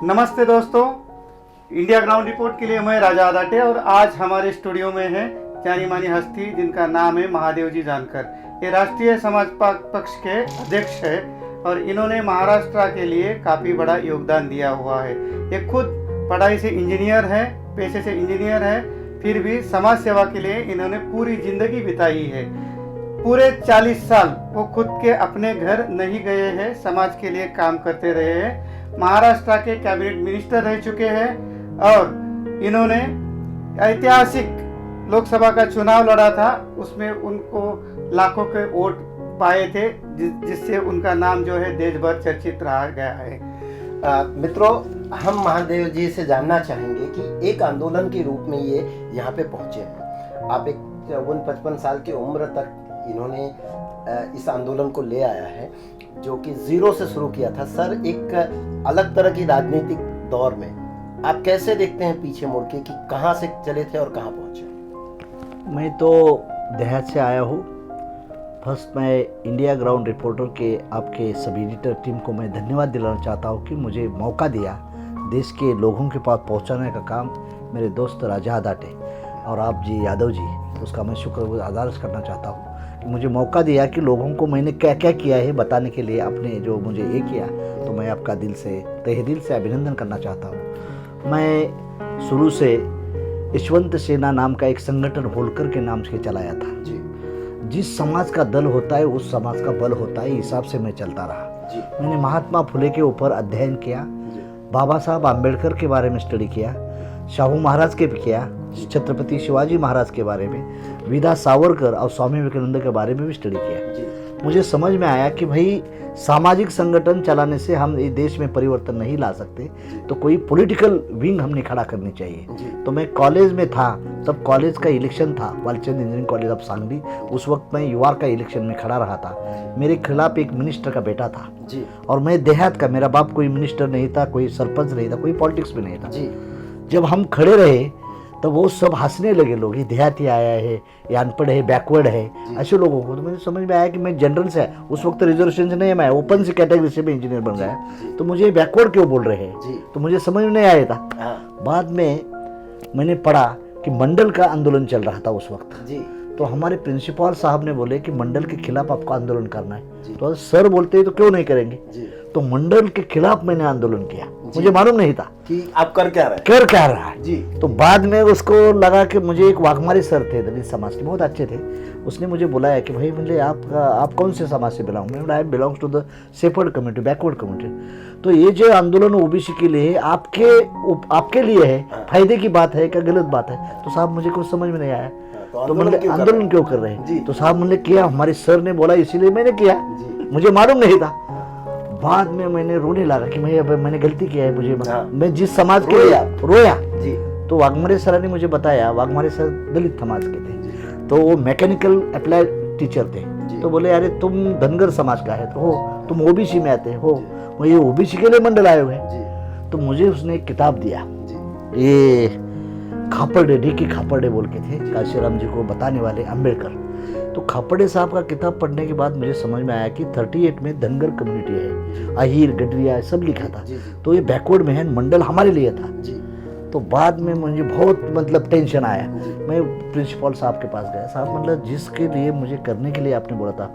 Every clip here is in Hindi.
नमस्ते दोस्तों, इंडिया ग्राउंड रिपोर्ट के लिए मैं राजा आदाटे और आज हमारे स्टूडियो में है जानी मानी हस्ती जिनका नाम है महादेव जी जानकर। ये राष्ट्रीय समाज पक्ष के अध्यक्ष है और इन्होंने महाराष्ट्र के लिए काफ़ी बड़ा योगदान दिया हुआ है। ये खुद पढ़ाई से इंजीनियर है, पेशे से इंजीनियर है, फिर भी समाज सेवा के लिए इन्होंने पूरी ज़िंदगी बिताई है। पूरे 40 साल वो खुद के अपने घर नहीं गए हैं, समाज के लिए काम करते रहे हैं। महाराष्ट्र के कैबिनेट मिनिस्टर रह चुके हैं और इन्होंने ऐतिहासिक लोकसभा का चुनाव लड़ा था, उसमें उनको लाखों के वोट पाए थे, जिससे उनका नाम जो है देश भर चर्चित रहा गया है। मित्रों, हम महादेव जी से जानना चाहेंगे कि एक आंदोलन के रूप में ये यहाँ पे पहुँचे हैं। आप एक 54 साल की उम्र तक इन्होंने इस आंदोलन को ले आया है, जो कि जीरो से शुरू किया था सर, एक अलग तरह की राजनीतिक दौर में। आप कैसे देखते हैं पीछे मुड़ के कि कहाँ से चले थे और कहाँ पहुँचे? मैं तो देहात से आया हूँ। फर्स्ट मैं इंडिया ग्राउंड रिपोर्टर के आपके सब एडिटर टीम को मैं धन्यवाद दिलाना चाहता हूँ कि मुझे मौका दिया देश के लोगों के पास पहुँचाने का काम। मेरे दोस्त राजा आदाटे और आप जी यादव जी, उसका मैं शुक्रगुजार करना चाहता हूँ कि मुझे मौका दिया कि लोगों को मैंने क्या क्या किया है बताने के लिए। आपने जो मुझे ये किया तो मैं आपका तहे दिल से अभिनंदन करना चाहता हूँ। मैं शुरू से यशवंत सेना नाम का एक संगठन होलकर के नाम से चलाया था जी। जिस समाज का दल होता है उस समाज का बल होता है, हिसाब से मैं चलता रहा जी। मैंने महात्मा फुले के ऊपर अध्ययन किया, बाबा साहब आम्बेडकर के बारे में स्टडी किया, शाहू महाराज के भी किया, छत्रपति शिवाजी महाराज के बारे में, विदा सावरकर और स्वामी विवेकानंद के बारे में भी स्टडी किया। मुझे समझ में आया कि भाई सामाजिक संगठन चलाने से हम इस देश में परिवर्तन नहीं ला सकते, तो कोई पॉलिटिकल विंग हमने खड़ा करनी चाहिए। तो मैं कॉलेज में था, तब कॉलेज का इलेक्शन था, Walchand engineering college of Sangli. उस वक्त मैं युवा का इलेक्शन में खड़ा रहा था। मेरे खिलाफ एक मिनिस्टर का बेटा था जी। और मैं देहात का, मेरा बाप कोई मिनिस्टर नहीं था, कोई सरपंच नहीं था, कोई पॉलिटिक्स में नहीं था जी। जब हम खड़े रहे तो वो सब हंसने लगे, लोग ये देहाती आया है, ये अनपढ़ है, बैकवर्ड है, ऐसे लोगों को। तो मुझे समझ में आया कि मैं जनरल से, उस वक्त रिजर्वेशन से नहीं, मैं ओपन से कैटेगरी से मैं इंजीनियर बन गया, तो मुझे बैकवर्ड क्यों बोल रहे हैं, तो मुझे समझ में नहीं आया था। बाद में मैंने पढ़ा कि मंडल का आंदोलन चल रहा था उस वक्त जी। तो हमारे प्रिंसिपल साहब ने बोले कि मंडल के खिलाफ आपको आंदोलन करना है। तो सर बोलते हैं तो क्यों नहीं करेंगे जी। तो मंडल के खिलाफ मैंने आंदोलन किया। मुझे मालूम नहीं था कि आप कर क्या रहा है जी। तो बाद में उसको लगा कि मुझे एक वाघमारी सर थे दलित समाज के, बहुत अच्छे थे। उसने मुझे बुलाया कि भाई मुझे आप कौन से समाज से बिलोंग? मैं I belongs to the shepherd community, backward community. तो ये जो आंदोलन ओबीसी के लिए आपके लिए है, फायदे की बात है क्या गलत बात है? तो साहब मुझे कुछ समझ में नहीं आया। तो मतलब आंदोलन क्यों कर रहे हैं? तो साहब मैंने किया, हमारे सर ने बोला इसीलिए मैंने किया, मुझे मालूम नहीं था। बाद में मैंने रोने लगा कि मैंने गलती किया है, मुझे मैं जिस समाज के लिए रोया जी। तो वाघमारे सर ने मुझे बताया, वाघमारे सर दलित समाज के थे, तो वो मैकेनिकल अप्लाई टीचर थे। तो बोले अरे तुम धनगर समाज का है तो हो, तुम ओबीसी में आते हो, वो ये ओबीसी के लिए मंडल आए हुए हैं। तो मुझे उसने एक किताब दिया, ये खापड़े डी खापड़े बोल के थे, काशीराम जी को बताने वाले अम्बेडकर। तो खापड़े साहब का किताब पढ़ने के बाद मुझे समझ में आया कि 38 में धनगर कम्युनिटी है, अहीर गडरिया सब लिखा था। तो ये बैकवर्ड में है, मंडल हमारे लिए था। तो बाद में मुझे बहुत मतलब टेंशन आया। मैं प्रिंसिपल साहब के पास गया, साहब मतलब जिसके लिए मुझे करने के लिए आपने बोला था,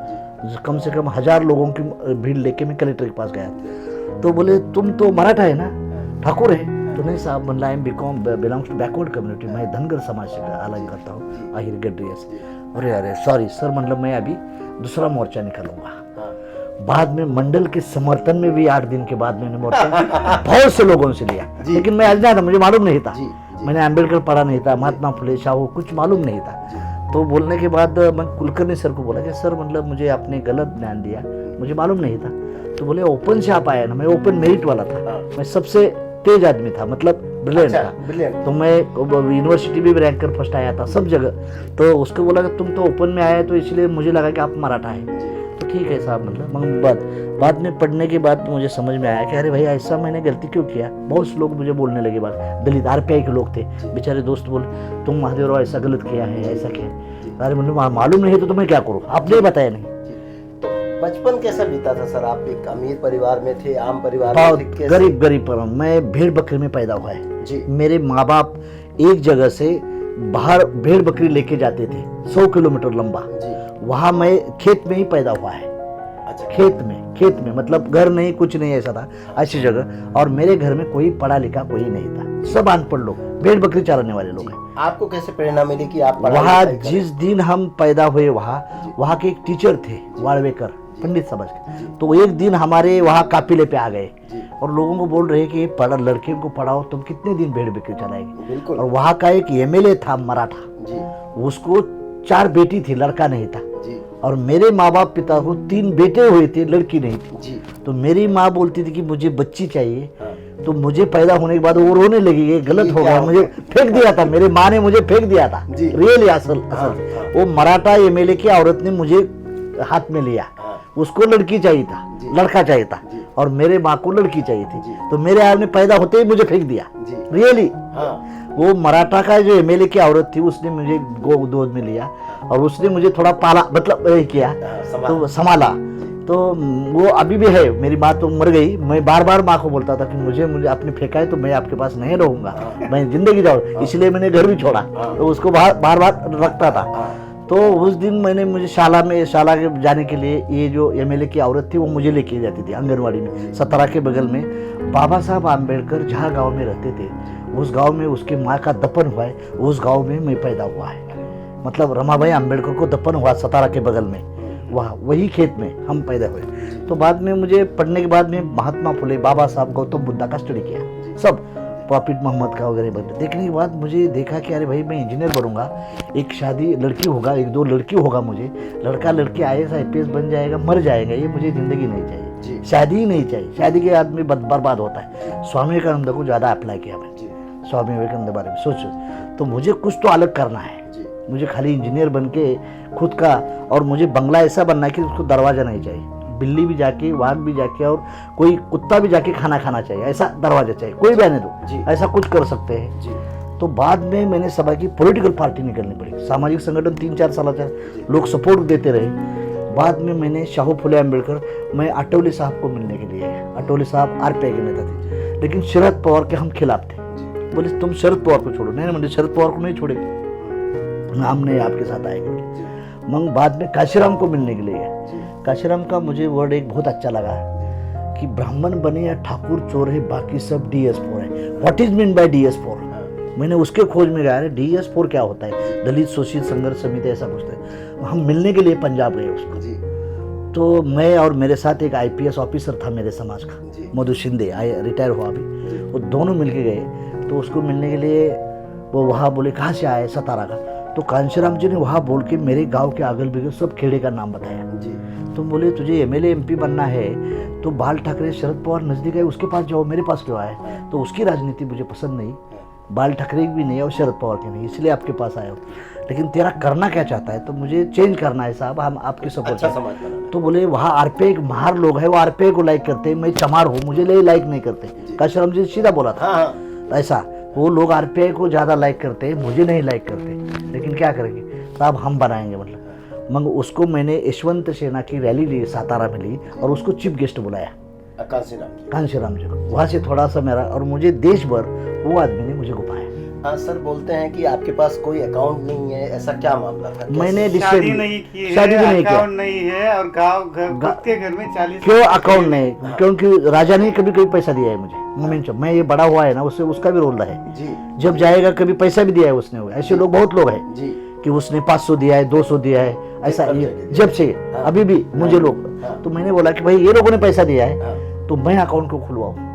कम से कम 1000 लोगों की भीड़ लेके मैं कलेक्टर के पास गया। तो बोले तुम तो मराठा है ना, ठाकुर है? तो नहीं साहब, मतलब I am belongs to backward community, मैं धनगर समाज से अलग करता हूँ, अहीर गडरिया से। अरे सॉरी सर, मतलब मैं अभी दूसरा मोर्चा निकालूंगा। बाद में मंडल के समर्थन में भी 8 दिन के बाद मैंने मोर्चा बहुत से लोगों से लिया, लेकिन मैं अज्ञात था, मुझे मालूम नहीं था। मैंने अम्बेडकर पढ़ा नहीं था, महात्मा फुले, शाहू कुछ मालूम नहीं था। तो बोलने के बाद मैं कुलकर्णी सर को बोला कि सर मतलब मुझे आपने गलत ज्ञान दिया, मुझे मालूम नहीं था। तो बोले ओपन से आप आया ना, मैं ओपन मेरिट वाला था, मैं सबसे तेज आदमी था, मतलब ब्रिलियंट था। तो मैं यूनिवर्सिटी में भी रैंक कर फर्स्ट आया था सब जगह। तो उसको बोला कि तुम तो ओपन में आए, तो इसलिए मुझे लगा कि आप मराठा है। तो ठीक है साहब, मतलब बाद में पढ़ने के बाद मुझे समझ में आया कि अरे भाई ऐसा मैंने गलती क्यों किया। बहुत से लोग मुझे बोलने लगे, बात दलित आरपीआई के लोग थे, बेचारे दोस्त बोले तुम महादेव राव ऐसा गलत किया है, ऐसा किया। अरे मुझे मालूम नहीं है तो मैं क्या करूँ, आपने बताया नहीं। बचपन कैसा बीता था सर? आप एक अमीर परिवार में थे, आम परिवार बहुत में थे, कैसे? गरीब पर हूँ मैं। भेड़ बकरी में पैदा हुआ है जी। मेरे माँ बाप एक जगह से बाहर भेड़ बकरी लेके जाते थे 100 किलोमीटर लंबा। जी। वहाँ मैं खेत में ही पैदा हुआ है। अच्छा, खेत में मतलब घर नहीं, कुछ नहीं, ऐसा था ऐसी जगह। और मेरे घर में कोई पढ़ा लिखा कोई नहीं था, सब अनपढ़ लोग, भेड़ बकरी चराने वाले लोग हैं। आपको कैसे प्रेरणा मिली कि आप पढ़ाई वहाँ लिखाई करें? जिस दिन हम पैदा हुए वहाँ के एक टीचर थे वाड़वेकर, पंडित समझ के। तो एक दिन हमारे वहाँ काफिले पे आ गए और लोगों को बोल रहे कि पढ़ा, लड़कियों को पढ़ाओ, तुम कितने दिन भेड़ बकरी चलाएंगे। बिल्कुल। और वहाँ का एक एमएलए था मराठा, जी। उसको 4 बेटी थी, लड़का नहीं था। जी। और मेरे माँ बाप पिता को 3 बेटे हुए थे, लड़की नहीं थी। जी। तो मेरी माँ बोलती थी कि मुझे बच्ची चाहिए। हाँ। तो मुझे पैदा होने के बाद वो रोने लगी, ये गलत ये हो क्या गया, हो मुझे फेंक दिया था, मेरे माँ ने मुझे फेंक दिया था। जी। रियली असल हाँ। वो मराठा एमएलए की औरत ने मुझे हाथ में लिया। हाँ। उसको लड़की चाहिए था, जी। लड़का चाहिए था, जी। और मेरे माँ को लड़की चाहिए थी। जी। तो मेरे हाथ में पैदा होते ही मुझे फेंक दिया। जी। रियली हाँ। वो मराठा का जो एमएलए की औरत थी उसने मुझे गोद में लिया और उसने मुझे थोड़ा पाला, मतलब किया, तो संभाला। तो वो अभी भी है। मेरी माँ तो मर गई, मैं बार बार माँ को बोलता था कि मुझे आपने फेंका है तो मैं आपके पास नहीं रहूंगा, मैं जिंदगी जाऊँ, इसलिए मैंने घर भी छोड़ा। तो उसको बार बार रखता था। तो उस दिन मुझे शाला के जाने के लिए ये जो एमएलए की औरत थी वो मुझे लेके जाती थी आंगनवाड़ी में, सतारा के बगल में। बाबा साहब आम्बेडकर जहाँ गांव में रहते थे उस गांव में उसके माँ का दफन हुआ है, उस गांव में मैं पैदा हुआ है। मतलब रमाबाई आम्बेडकर को दफन हुआ सतारा के बगल में, वहाँ वही खेत में हम पैदा हुए। तो बाद में मुझे पढ़ने के बाद में महात्मा फुले, बाबा साहब, गौतम बुद्धा का स्टडी किया, सब प्रॉफिट मोहम्मद का वगैरह बने। देखने के बाद मुझे देखा कि अरे भाई मैं इंजीनियर बनूंगा, एक शादी लड़की होगा, 1-2 लड़की होगा, मुझे लड़का लड़की IAS IPS बन जाएगा, मर जाएगा, ये मुझे जिंदगी नहीं चाहिए, शादी ही नहीं चाहिए। शादी के आदमी बर्बाद होता है। स्वामी विवेकानंद को ज़्यादा अप्लाई किया मैं, स्वामी विवेकानंद बारे में सोचो। तो मुझे कुछ तो अलग करना है, मुझे खाली इंजीनियर बन के खुद का, और मुझे बंगला ऐसा बनना है कि उसको दरवाज़ा नहीं चाहिए, बिल्ली भी जाके, वाघ भी जाके, और कोई कुत्ता भी जाके खाना खाना चाहिए, ऐसा दरवाजा चाहिए, कोई भी आने दो, ऐसा कुछ कर सकते हैं। तो बाद में मैंने सभा की पॉलिटिकल पार्टी निकलनी पड़ी, सामाजिक संगठन 3-4 साल तक लोग सपोर्ट देते रहे। बाद में मैंने शाहू फुले अम्बेडकर, मैं अटोली साहब को मिलने के लिए, अटोली साहब RPI के नेता थे, लेकिन शरद पवार के हम खिलाफ थे। बोले तुम शरद पवार को छोड़ो, नहीं मुझे शरद पवार को नहीं छोड़ेंगे, हम नहीं आपके साथ आएंगे। मंग बाद में काशीराम को मिलने के लिए, काशीराम का मुझे वर्ड एक बहुत अच्छा लगा कि ब्राह्मण बने या ठाकुर चोर है, बाकी सब DS4 है। What is mean by DS4? मैंने उसके खोज में गया, DS4 क्या होता है, दलित शोषित संघर्ष समिति, ऐसा पूछते हैं। हम मिलने के लिए पंजाब गए उसको। तो मैं और मेरे साथ एक IPS ऑफिसर था मेरे समाज का, मधु शिंदे, रिटायर हुआ अभी, वो दोनों मिलके गए। तो उसको मिलने के लिए वो वहाँ बोले कहाँ से आए, सतारा का। तो कांशीराम जी ने वहाँ बोल के मेरे गांव के अगल बगल सब खेड़े का नाम बताया। तो बोले तुझे MLA MP बनना है तो बाल ठाकरे, शरद पवार नजदीक है, उसके पास जाओ, मेरे पास क्यों आए? तो उसकी राजनीति मुझे पसंद नहीं, बाल ठाकरे भी नहीं और शरद पवार की नहीं, इसलिए आपके पास आया हूँ। लेकिन तेरा करना क्या चाहता है? तो मुझे चेंज करना है साहब, हम आपके सपोर्ट हैं। तो बोले वहाँ RPI के महार लोग हैं, वो RPI को लाइक करते हैं, मैं चमार हूँ, मुझे लाइक नहीं करते। काशीराम जी सीधा बोला था ऐसा, वो लोग RPI को ज़्यादा लाइक करते हैं, मुझे नहीं लाइक करते, लेकिन क्या करेंगे साहब, हम बनाएंगे। मतलब मगर उसको मैंने यशवंत सेना की रैली ली, सातारा में ली, और उसको चीफ गेस्ट बुलाया, कांशीराम जी को। वहाँ से थोड़ा सा मेरा, और मुझे देश भर वो आदमी ने मुझे घुमाया। सर बोलते हैं कि आपके पास कोई अकाउंट नहीं है, ऐसा क्या मामला था? मैंने शादी नहीं की है, अकाउंट नहीं है, और गाँव के घर में 40 क्यों अकाउंट नहीं? क्योंकि राजा ने कभी पैसा दिया है मुझे, मैं ये बड़ा हुआ है ना, उससे उसका भी रोल रहा है। जब जाएगा कभी पैसा भी दिया है उसने, ऐसे लोग बहुत लोग हैं कि उसने 500 दिया है, 200 दिया है, ऐसा जब से अभी भी मुझे लोग। तो मैंने बोला कि भाई ये लोगों ने पैसा दिया है तो मैं अकाउंट को खुलवाऊं,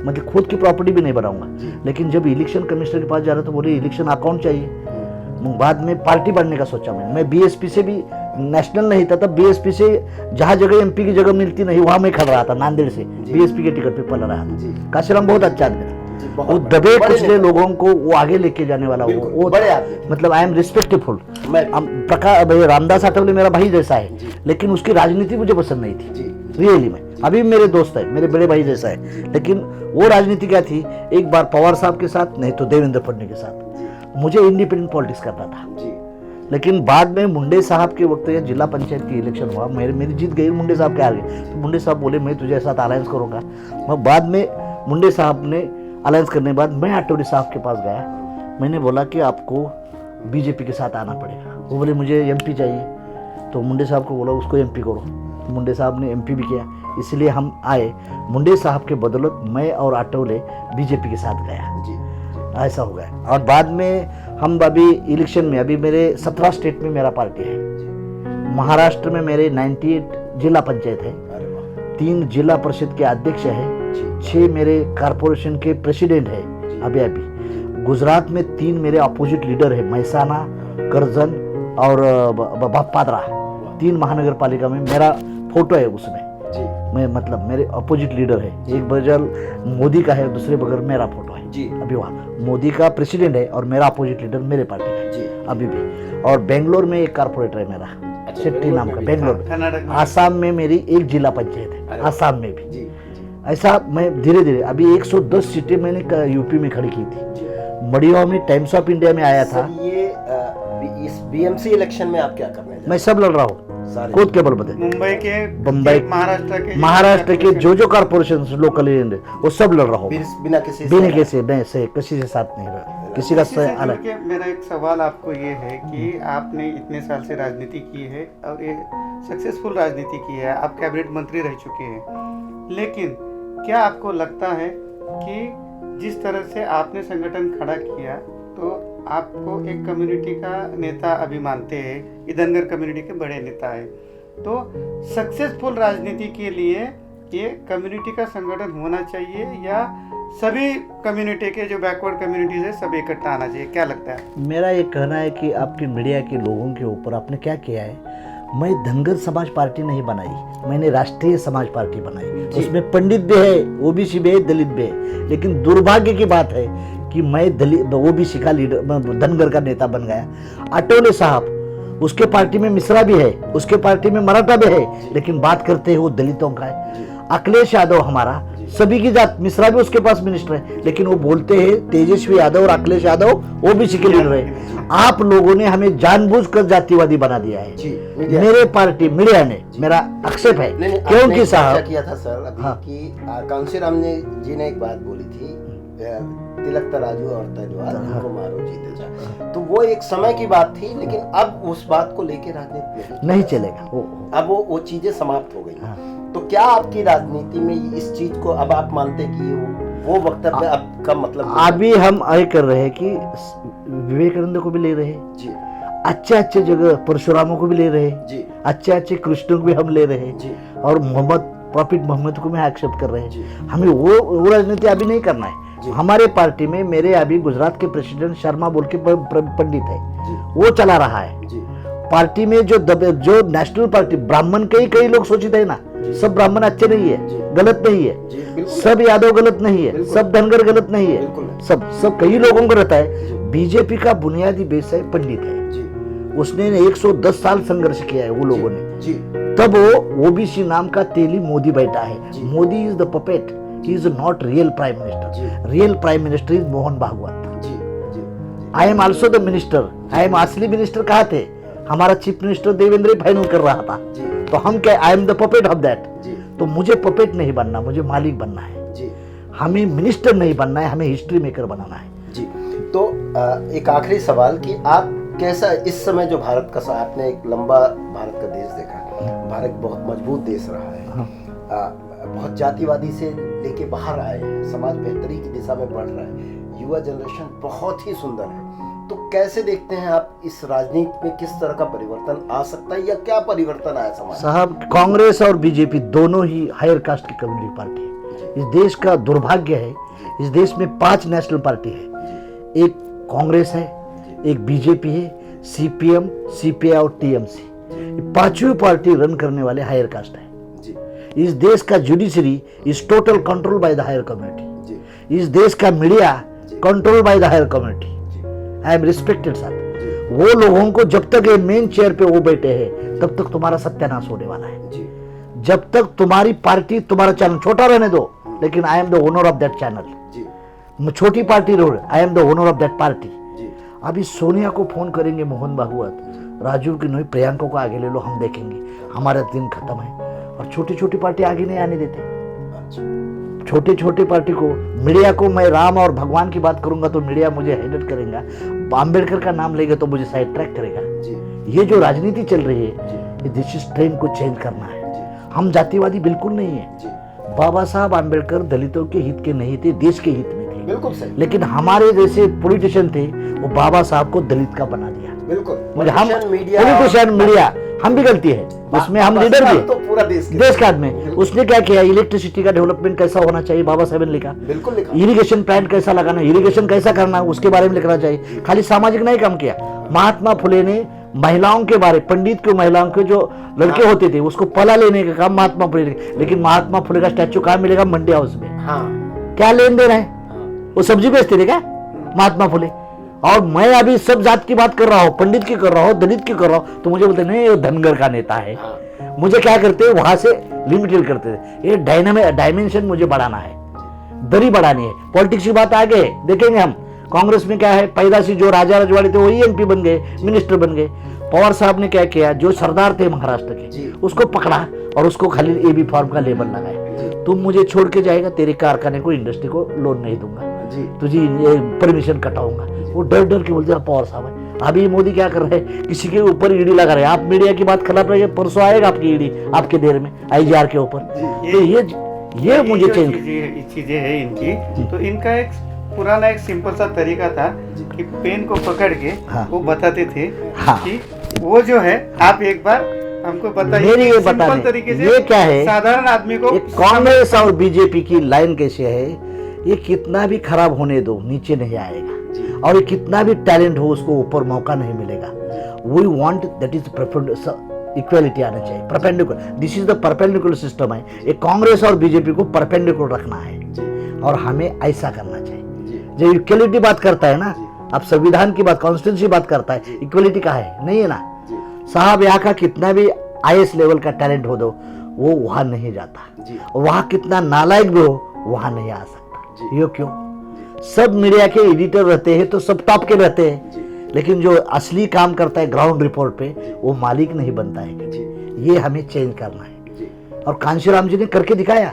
मतलब खुद की प्रॉपर्टी भी नहीं बनाऊंगा। लेकिन जब इलेक्शन कमिश्नर के पास जा रहा तो बोले इलेक्शन अकाउंट चाहिए। बाद में पार्टी बढ़ने का सोचा मैं BSP से भी, नेशनल नहीं था तब, BSP से जहाँ जगह MP की जगह मिलती नहीं वहाँ मैं खड़ रहा था, नांदेड़ से BSP के टिकट पे पल रहा था। काशीराम बहुत अच्छा आदमी था, वो दबे कुचले लोगों को वो आगे लेके जाने वाला, वो बड़े मतलब I M respectful. Ramdas Athawale मेरा भाई जैसा है, लेकिन उसकी राजनीति मुझे पसंद नहीं थी रियली में। अभी मेरे दोस्त है, मेरे बड़े भाई जैसा है, लेकिन वो राजनीति क्या थी, एक बार पवार साहब के साथ, नहीं तो देवेंद्र फडणवीस के साथ। मुझे इंडिपेंडेंट पॉलिटिक्स करना था, लेकिन बाद में मुंडे साहब के वक्त ये जिला पंचायत की इलेक्शन हुआ, मेरी जीत गई, मुंडे साहब के हार गए। तो मुंडे साहब बोले मैं तुझे साथ अलायंस करूँगा। मैं बाद में मुंडे साहब ने अलायंस करने के बाद मैं अटोरी साहब के पास गया, मैंने बोला कि आपको बीजेपी के साथ आना पड़ेगा। वो बोले मुझे एमपी चाहिए, तो मुंडे साहब को बोला उसको एमपी करो। तो मुंडे साहब ने एमपी भी किया, इसलिए हम आए। मुंडे साहब के बदौलत मैं और आटोले बीजेपी के साथ गया जी ऐसा हो गया। और बाद में हम अभी इलेक्शन में, अभी मेरे 17 स्टेट में मेरा पार्टी है। महाराष्ट्र में मेरे 98 जिला पंचायत है, अरे वाह 3 जिला परिषद के अध्यक्ष है, जी 6 मेरे कारपोरेशन के प्रेसिडेंट है अभी। गुजरात में 3 मेरे अपोजिट लीडर है, महसाना, करजन और बापादरा। 3 महानगर पालिका में मेरा फोटो है उसमें। जी मैं मतलब मेरे अपोजिट लीडर है, एक बगल मोदी का है, दूसरे बगल मेरा फोटो है। जी अभी वहाँ मोदी का प्रेसिडेंट है और मेरा अपोजिट लीडर मेरे पार्टी का है जी अभी भी। और बेंगलोर में एक कारपोरेटर है मेरा, अच्छा, शेट्टी नाम का, बेंगलोर में। कर्नाटक में। आसाम में मेरी 1 जिला पंचायत है, अरे आसाम में भी। जी ऐसा मैं धीरे धीरे अभी 110 सीटें मैंने यूपी में खड़ी की थी। जी मड़िया में टाइम्स ऑफ इंडिया में आया था। सर ये इस बीएमसी इलेक्शन में आप क्या करने जा मैं सब लड़ रहा हूँ, सारे खुद के बल बते। मुंबई के, बम्बई, महाराष्ट्र के जो कारपोरेशन लोकल वो सब लड़ रहा हूँ बिना किसी बिना किसी से साथ नहीं रहा, किसी का इसी से जुड़ अलग। के मेरा एक सवाल आपको ये है कि आपने इतने साल से राजनीति की है और ये सक्सेसफुल राजनीति की है, आप कैबिनेट मंत्री रह चुके हैं, लेकिन क्या आपको लगता है कि जिस तरह से आपने संगठन खड़ा किया तो आपको एक कम्युनिटी का नेता अभी मानते हैं, इधनगर कम्युनिटी के बड़े नेता है, तो सक्सेसफुल राजनीति के लिए ये कम्युनिटी का संगठन होना चाहिए या सभी कम्युनिटी के जो बैकवर्ड कम्युनिटीज है सब इकट्ठा आना चाहिए, क्या लगता है? मेरा ये कहना है कि आपकी मीडिया के लोगों के ऊपर आपने क्या किया है, मैं धनगर समाज पार्टी नहीं बनाई, मैंने राष्ट्रीय समाज पार्टी बनाई। उसमें पंडित भी है, ओबीसी भी है, दलित भी है, लेकिन दुर्भाग्य की बात है कि मैं दलित ओबीसी का लीडर, धनगर का नेता बन गया। अटोले साहब उसके पार्टी में मिश्रा भी है, उसके पार्टी में मराठा भी है, लेकिन बात करते हैं वो दलितों का है। अखिलेश यादव हमारा सभी की जात, मिश्रा भी उसके पास मिनिस्टर है, लेकिन वो बोलते हैं तेजस्वी यादव और अखिलेश यादव ओबीसी के लीडर है। आप लोगों ने हमें जानबूझकर जातिवादी बना दिया है। मेरे पार्टी मीडिया ने, मेरा आक्षेप है क्योंकि साहब किया था सर अभी हाँ। कि कांशीराम जी ने एक बात बोली थी, तिलक तराजू और तलवार उनको मारो जीते जा, तो वो एक समय की बात थी, लेकिन अब उस बात को लेके राजनीति नहीं चलेगा अब वो चीजें समाप्त हो गई। हाँ। तो क्या आपकी राजनीति में इस चीज को अब आप मानते कि वो वक्तव्य अब का मतलब अभी हम ये कर रहे हैं कि विवेकानंद को भी ले रहे हैं जी, अच्छे जगह, परशुरामों को भी ले रहे हैं जी अच्छे कृष्णों को भी हम ले रहे जी हैं, और प्रॉफिट मोहम्मद को भी एक्सेप्ट कर रहे जी। हैं। हमें वो राजनीति अभी नहीं करना जी। है। हमारे पार्टी में मेरे अभी गुजरात के प्रेसिडेंट शर्मा बोल के पंडित है, जी वो चला रहा है जी पार्टी में। जो नेशनल पार्टी ब्राह्मण के ही कई लोग सोचते हैं ना, सब ब्राह्मण अच्छे नहीं जी। है, गलत नहीं है, जी बिल्कुल सब यादव गलत नहीं है, बिल्कुल। सब धनगर गलत नहीं है, बिल्कुल नहीं। सब कई लोगों को रहता है। जी। बीजेपी का बुनियादी बेस है पंडित है, जी उसने 110 साल संघर्ष किया है वो लोगों ने, जी तब वो ओबीसी नाम का तेली मोदी बैठा है। जी। Modi is the puppet, he is not real prime minister. जी। Real prime minister is Mohan Bhagwat. जी जी I am also the minister, I am असली मिनिस्टर कहाँ थे, हमारा चीफ मिनिस्टर देवेंद्र फाइनल कर रहा था, जी तो हम क्या, I am the puppet of that. जी तो मुझे पपेट नहीं बनना, मुझे मालिक बनना है, जी हमें मिनिस्टर नहीं बनना है, हमें हिस्ट्री मेकर बनाना है। जी। तो एक आखिरी सवाल कि आप कैसा इस समय जो भारत का आपने एक लंबा भारत का देश देखा, भारत बहुत मजबूत देश रहा है, बहुत जातिवादी से लेके बाहर आए हैं, समाज बेहतरी की दिशा में बढ़ रहा है, युवा जनरेशन बहुत ही सुंदर है, तो कैसे देखते हैं आप इस राजनीति में किस तरह का परिवर्तन आ सकता है या क्या परिवर्तन आया समाज? साहब कांग्रेस और बीजेपी दोनों ही हायर कास्ट की कम्युनिटी पार्टी है। इस देश का दुर्भाग्य है, इस देश में 5 नेशनल पार्टी है, एक कांग्रेस है, एक बीजेपी है, सीपीएम, सीपीआई और टीएमसी। पांचवी पार्टी रन करने वाले हायर कास्ट है। इस देश का judiciary is total control by the higher community. इस देश का media control by the higher community. I am respected साहब। वो लोगों को जब तक ये मेन चेयर पे वो बैठे हैं तब तक तुम्हारा सत्यानाश होने वाला है। जब तक तुम्हारी पार्टी, तुम्हारा चैनल छोटा रहने दो, लेकिन I am the owner of that channel. छोटी party road, I am the owner of that party. अभी सोनिया को फोन करेंगे मोहन भागवत, राजू की नहीं, प्रियंका को आगे ले लो, हम देखेंगे, हमारा दिन खत्म है। और छोटी छोटी पार्टी आगे नहीं आने देते। छोटी छोटी पार्टी को, मीडिया को, मैं राम और भगवान की बात करूंगा तो मीडिया मुझे हेडेड करेगा, अम्बेडकर का नाम लेगा तो मुझे साइड ट्रैक करेगा। ये जो राजनीति चल रही है, ये दिस इज ट्रेंड को चेंज करना है। हम जातिवादी बिल्कुल नहीं है। बाबा साहब अम्बेडकर दलितों के हित के नहीं थे, देश के हित में थे। बिल्कुल सही। लेकिन हमारे जैसे पॉलिटिशियन थे, वो बाबा साहब को दलित का बना दिया। बिल्कुल। मुझे हम मीडिया, पॉलिटिशियन, मीडिया, हम भी गलती है उसमें, हम लीडर भी तो पूरा देश का आदमी। उसने क्या किया, इलेक्ट्रिसिटी का डेवलपमेंट कैसा होना चाहिए बाबा साहब ने लिखा। बिल्कुल लिखा। इरिगेशन प्लांट कैसा लगाना, इरिगेशन कैसा करना, उसके बारे में लिखना चाहिए। खाली सामाजिक नहीं काम किया। महात्मा फुले ने महिलाओं के बारे, पंडित के महिलाओं के जो लड़के होते थे उसको पला लेने का काम महात्मा फुले ने। लेकिन महात्मा फुले का स्टैचू कहाँ मिलेगा, मंडी हाउस में। क्या लेन देन है, वो सब्जी बेचते थे क्या महात्मा फुले? और मैं अभी सब जात की बात कर रहा हूँ, पंडित की कर रहा हूँ, दलित की कर रहा हूँ, तो मुझे बोलते नहीं ये धनगर का नेता है। मुझे क्या करते हैं, वहां से लिमिटेड करते थे। ये डायमेंशन मुझे बढ़ाना है, दरी बढ़ानी है। पॉलिटिक्स की बात आगे देखेंगे हम। कांग्रेस में क्या है, पैदाशी जो राजा रजवाड़े थे वही एमपी बन गए, मिनिस्टर बन गए। पवार साहब ने क्या किया, जो सरदार थे महाराष्ट्र के उसको पकड़ा और उसको खाली एबी फॉर्म का लेबल लगाया। तुम मुझे छोड़ के जाएगा, तेरे कारखाने को, इंडस्ट्री को लोन नहीं दूंगा, तुझे परमिशन कटाऊंगा। वो डर डर के बोलते पवार साहब है। अभी मोदी क्या कर रहे हैं, किसी के ऊपर ईडी लगा रहे हैं। आप मीडिया की बात खराब रही है, परसों आएगा आपकी ईडी आपके देर में आईजीआर के ऊपर। तो ये मुझे चेंज चीजें है इनकी। तो इनका एक पुराना एक सिंपल सा तरीका था कि पेन को पकड़ के वो बताते थे कि वो जो है, आप एक बार हमको बताइए मेरी ये सिंपल बताने तरीके से, ये क्या है, साधारण आदमी को। कांग्रेस और बीजेपी की लाइन कैसे है, ये कितना भी खराब होने दो नीचे नहीं आएगा, और ये कितना भी टैलेंट हो उसको ऊपर मौका नहीं मिलेगा। We want that is equality आना चाहिए, perpendicular. This is the perpendicular system है। ये कांग्रेस और बीजेपी को परपेंडिकुलर रखना है और हमें ऐसा करना चाहिए। जो इक्वालिटी बात करता है ना, अब संविधान की बात, कॉन्स्टिट्यूशन बात करता है, इक्वालिटी का है नहीं है ना साहब। यहाँ का कितना भी आईएएस लेवल का टैलेंट हो दो, वो वहां नहीं जाता। वहां कितना नालायक भी हो, वहां नहीं आ सकता। ये क्यों? सब मीडिया के एडिटर रहते हैं तो सब टॉप के रहते हैं, लेकिन जो असली काम करता है ग्राउंड रिपोर्ट पे, वो मालिक नहीं बनता है। ये हमें चेंज करना है। और कांशीराम जी ने करके दिखाया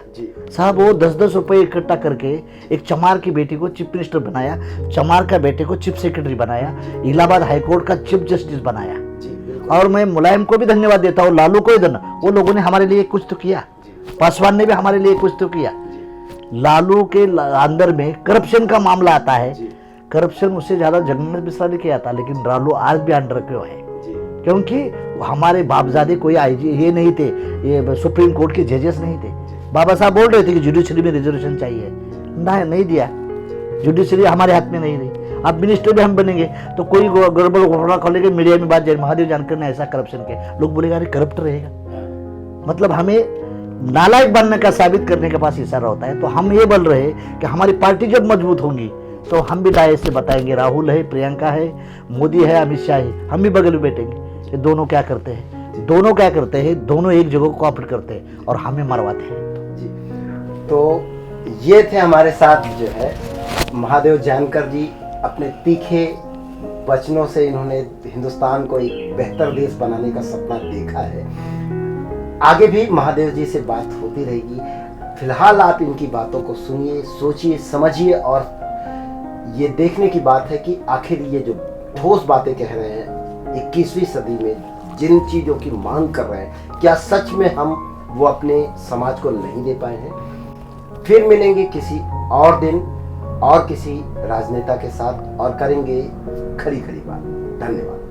साहब। वो 10-10 रुपए इकट्ठा करके एक चमार की बेटी को चीफ मिनिस्टर बनाया, चमार का बेटे को चीफ सेक्रेटरी बनाया, इलाहाबाद हाईकोर्ट का चीफ जस्टिस बनाया। और मैं मुलायम को भी धन्यवाद देता हूँ, लालू को भी वो लोगों ने हमारे लिए कुछ तो किया, पासवान ने भी हमारे लिए कुछ तो किया। लालू के अंदर में करप्शन का मामला आता है, करप्शन उससे ज्यादा जगन्नाथ मिश्रा ने किया था, लेकिन लालू आज भी अंडर क्यों है? क्योंकि हमारे बापजादे कोई आईजी ये नहीं थे, ये सुप्रीम कोर्ट के जजेस नहीं थे। बाबा साहब बोल रहे थे कि जुडिशरी में रिजर्वेशन चाहिए, नहीं दिया। जुडिशरी हमारे हाथ में नहीं रही। अब मिनिस्टर भी हम बनेंगे तो कोई गड़बड़ घोटाला खोलेंगे, मीडिया में बात जाए महादेव जानकर ने ऐसा करप्शन किया, लोग बोलेगा अरे करप्ट रहेगा। मतलब हमें नालायक बनने का साबित करने के पास इशारा होता है। तो हम ये बोल रहे हैं कि हमारी पार्टी जब मजबूत होंगी तो हम भी दाएं से बताएंगे, राहुल है, प्रियंका है, मोदी है, अमित शाह है, हम भी बगल में बैठेंगे। ये दोनों क्या करते हैं, दोनों क्या करते हैं, दोनों एक जगह को कॉपरेट करते हैं और हमें मरवाते हैं। तो ये थे हमारे साथ जो है महादेव जानकर जी। अपने तीखे वचनों से इन्होंने हिंदुस्तान को एक बेहतर देश बनाने का सपना देखा है। आगे भी महादेव जी से बात होती रहेगी। फिलहाल आप इनकी बातों को सुनिए, सोचिए, समझिए और ये देखने की बात है कि आखिर ये जो ठोस बातें कह रहे हैं 21वीं सदी में जिन चीज़ों की मांग कर रहे हैं, क्या सच में हम वो अपने समाज को नहीं दे पाए हैं? फिर मिलेंगे किसी और दिन और किसी राजनेता के साथ और करेंगे खरी खरी बात। धन्यवाद।